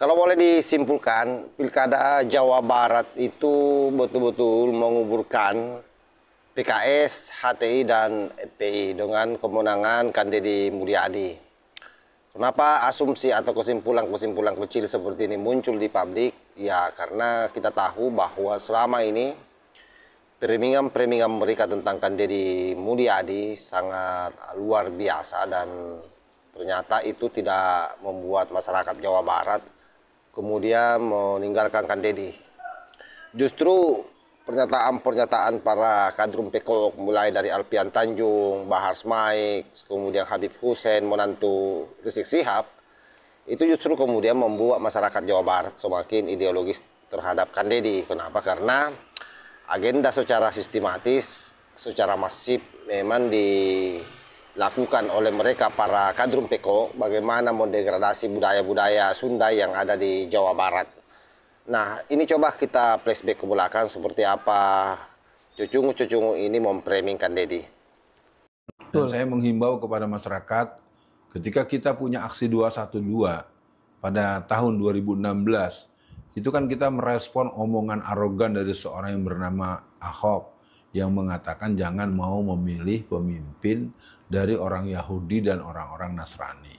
Kalau boleh disimpulkan, Pilkada Jawa Barat itu betul-betul menguburkan PKS, HTI, dan FPI dengan kemenangan Kang Deddy Mulyadi. Kenapa asumsi atau kesimpulan-kesimpulan kecil seperti ini muncul di publik? Ya karena kita tahu bahwa selama ini permingan mereka tentang Kang Deddy Mulyadi sangat luar biasa dan ternyata itu tidak membuat masyarakat Jawa Barat kemudian meninggalkan Kang Deddy. Justru pernyataan-pernyataan para kadrum PKO mulai dari Alfian Tanjung, Bahar Smaik, kemudian Habib Hussein, menantu Rizik Sihab, itu justru kemudian membuat masyarakat Jawa Barat semakin ideologis terhadap Kang Deddy. Kenapa? Karena agenda secara sistematis, secara masif memang dilakukan oleh mereka para kadrum PKO bagaimana mendegradasi budaya-budaya Sunda yang ada di Jawa Barat. Nah, ini coba kita flashback ke belakang seperti apa cucungu-cucungu ini memframing Kang Deddy. Dan saya menghimbau kepada masyarakat, ketika kita punya aksi 212 pada tahun 2016, itu kan kita merespon omongan arogan dari seorang yang bernama Ahok yang mengatakan jangan mau memilih pemimpin dari orang Yahudi dan orang-orang Nasrani.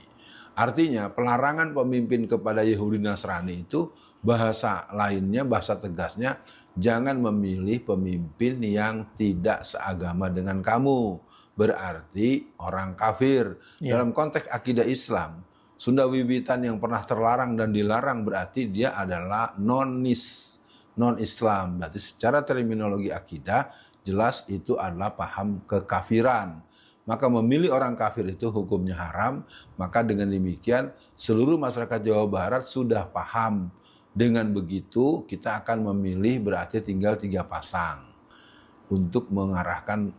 Artinya pelarangan pemimpin kepada Yahudi Nasrani itu bahasa lainnya, bahasa tegasnya, jangan memilih pemimpin yang tidak seagama dengan kamu. Berarti orang kafir. Dalam konteks akidah Islam, Sunda Wiwitan yang pernah terlarang dan dilarang berarti dia adalah non-Islam. Berarti secara terminologi akidah jelas itu adalah paham kekafiran. Maka memilih orang kafir itu hukumnya haram. Maka dengan demikian seluruh masyarakat Jawa Barat sudah paham. Dengan begitu kita akan memilih berarti tinggal 3 pasang. Untuk mengarahkan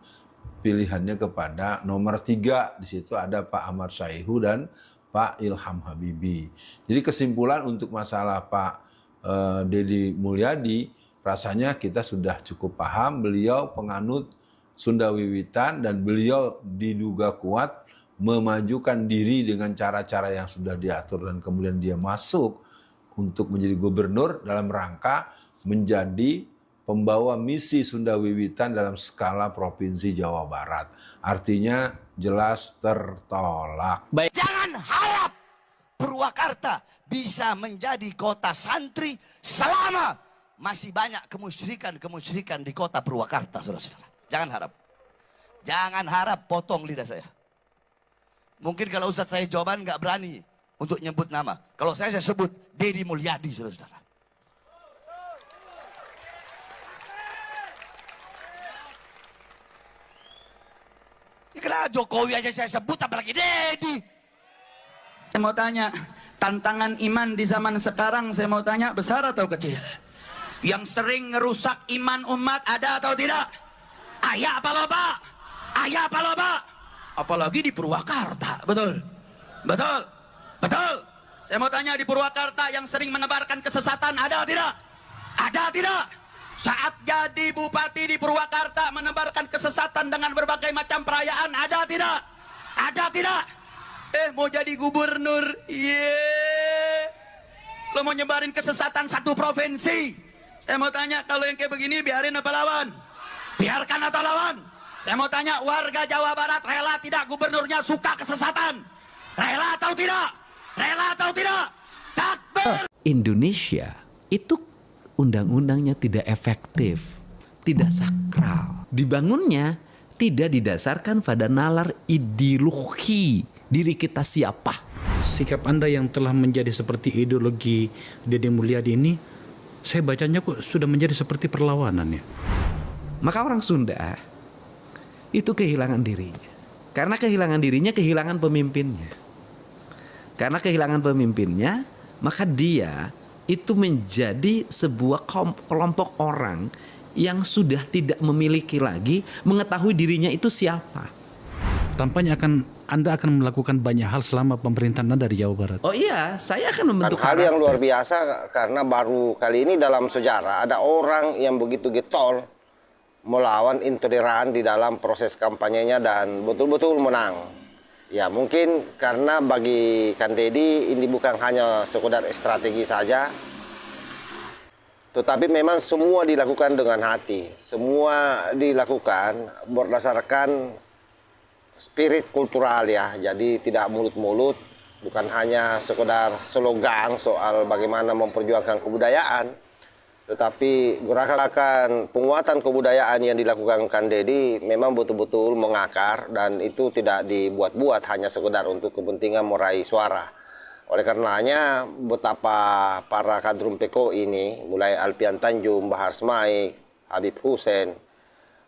pilihannya kepada nomor 3. Di situ ada Pak Ahmad Syaihu dan Pak Ilham Habibie. Jadi kesimpulan untuk masalah Pak Deddy Mulyadi, rasanya kita sudah cukup paham. Beliau penganut Sunda Wiwitan dan beliau diduga kuat memajukan diri dengan cara-cara yang sudah diatur dan kemudian dia masuk untuk menjadi gubernur dalam rangka menjadi pembawa misi Sunda Wiwitan dalam skala provinsi Jawa Barat. Artinya jelas tertolak. Baik. Jangan harap Purwakarta bisa menjadi kota santri selama masih banyak kemusyrikan di kota Purwakarta, saudara-saudara. Jangan harap. Jangan harap potong lidah saya. Mungkin kalau Ustadz saya jawaban nggak berani untuk nyebut nama. Kalau saya sebut Deddy Mulyadi, saudara-saudara. Kenapa Jokowi aja saya sebut, apalagi Deddy? Saya mau tanya, tantangan iman di zaman sekarang saya mau tanya, besar atau kecil? Yang sering ngerusak iman umat ada atau tidak? Ayah apa loba? Ayah apa loba? Apalagi di Purwakarta, betul? Betul? Betul? Saya mau tanya, di Purwakarta yang sering menebarkan kesesatan ada tidak? Ada tidak? Saat jadi bupati di Purwakarta menebarkan kesesatan dengan berbagai macam perayaan, ada tidak? Ada tidak? Mau jadi gubernur, lo mau nyebarin kesesatan satu provinsi. Saya mau tanya, kalau yang kayak begini biarin apa lawan? Biarkan atau lawan? Saya mau tanya, warga Jawa Barat rela tidak gubernurnya suka kesesatan? Rela atau tidak? Rela atau tidak? Takbir! Indonesia itu undang-undangnya tidak efektif, tidak sakral. Dibangunnya tidak didasarkan pada nalar ideologi diri kita siapa. Sikap Anda yang telah menjadi seperti ideologi Deddy Mulyadi ini, saya bacanya kok sudah menjadi seperti perlawanan ya. Maka orang Sunda itu kehilangan dirinya. Karena kehilangan dirinya, kehilangan pemimpinnya. Karena kehilangan pemimpinnya, maka dia itu menjadi sebuah kelompok orang yang sudah tidak memiliki lagi mengetahui dirinya itu siapa. Tampaknya Anda akan melakukan banyak hal selama pemerintahan Anda di Jawa Barat. Oh iya, saya akan membentuk hal yang luar biasa karena baru kali ini dalam sejarah ada orang yang begitu getol melawan intoleran di dalam proses kampanyenya dan betul-betul menang. Ya mungkin karena bagi Kang Deddy ini bukan hanya sekedar strategi saja, tetapi memang semua dilakukan dengan hati. Semua dilakukan berdasarkan spirit kultural ya. Jadi tidak mulut-mulut, bukan hanya sekedar slogan soal bagaimana memperjuangkan kebudayaan. Tetapi gerakan penguatan kebudayaan yang dilakukan Kang Deddy memang betul-betul mengakar dan itu tidak dibuat-buat hanya sekedar untuk kepentingan meraih suara. Oleh karenanya betapa para kadrun PKO ini, mulai Alfian Tanjung, Bahar Smaik, Habib Hussein,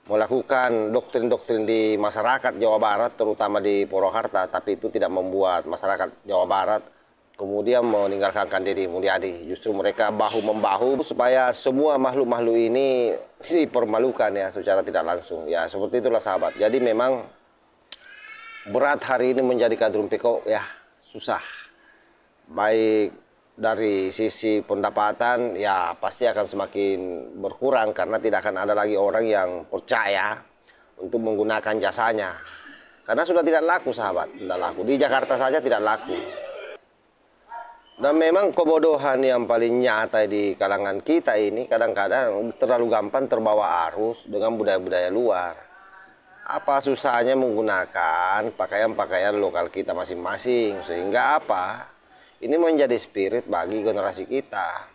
melakukan doktrin-doktrin di masyarakat Jawa Barat, terutama di Purwakarta, tapi itu tidak membuat masyarakat Jawa Barat kemudian meninggalkan Kang Deddy Mulyadi. Justru mereka bahu-membahu supaya semua makhluk-makhluk ini dipermalukan ya secara tidak langsung. Ya seperti itulah sahabat. Jadi memang berat hari ini menjadi kadrun PKO ya, susah. Baik dari sisi pendapatan ya pasti akan semakin berkurang karena tidak akan ada lagi orang yang percaya untuk menggunakan jasanya. Karena sudah tidak laku sahabat, tidak laku. Di Jakarta saja tidak laku. Dan memang kebodohan yang paling nyata di kalangan kita ini kadang-kadang terlalu gampang terbawa arus dengan budaya-budaya luar. Apa susahnya menggunakan pakaian-pakaian lokal kita masing-masing, sehingga apa? Ini menjadi spirit bagi generasi kita.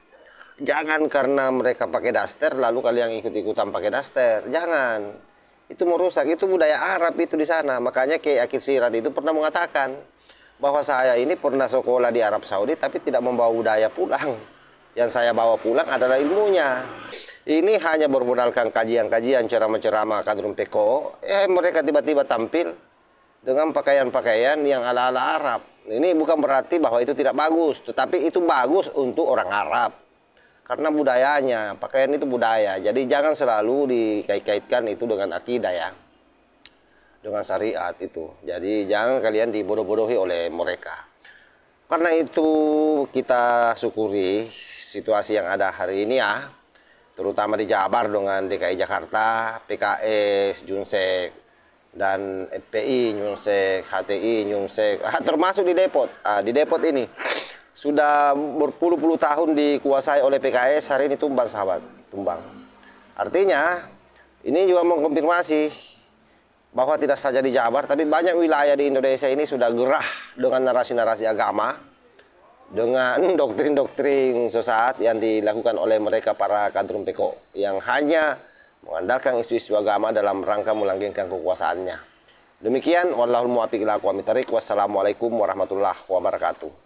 Jangan karena mereka pakai daster lalu kalian ikut-ikutan pakai daster. Jangan. Itu merusak, itu budaya Arab itu di sana. Makanya Kiai Akid Sirat itu pernah mengatakan bahwa saya ini pernah sekolah di Arab Saudi tapi tidak membawa budaya pulang. Yang saya bawa pulang adalah ilmunya. Ini hanya bermodalkan kajian-kajian, ceramah-ceramah kadrun PKO. Mereka tiba-tiba tampil dengan pakaian-pakaian yang ala-ala Arab. Ini bukan berarti bahwa itu tidak bagus, tetapi itu bagus untuk orang Arab. Karena budayanya, pakaian itu budaya. Jadi jangan selalu dikait-kaitkan itu dengan akidah ya. Dengan syariat itu. Jadi jangan kalian dibodoh-bodohi oleh mereka. Karena itu kita syukuri situasi yang ada hari ini ya. Terutama di Jabar dengan DKI Jakarta, PKS, Junsek, dan FPI, Nyunsek, HTI, Nyunsek, termasuk di Depot. Di Depot ini sudah berpuluh-puluh tahun dikuasai oleh PKS, hari ini tumbang sahabat, tumbang. Artinya ini juga mengkonfirmasi bahwa tidak saja di Jabar, tapi banyak wilayah di Indonesia ini sudah gerah dengan narasi-narasi agama, dengan doktrin-doktrin sesat yang dilakukan oleh mereka para kadrun PKO yang hanya mengandalkan isu-isu agama dalam rangka melanggengkan kekuasaannya. Demikian, wallahul muwaffiq ila aqwamit thoriq. Wassalamualaikum warahmatullahi wabarakatuh.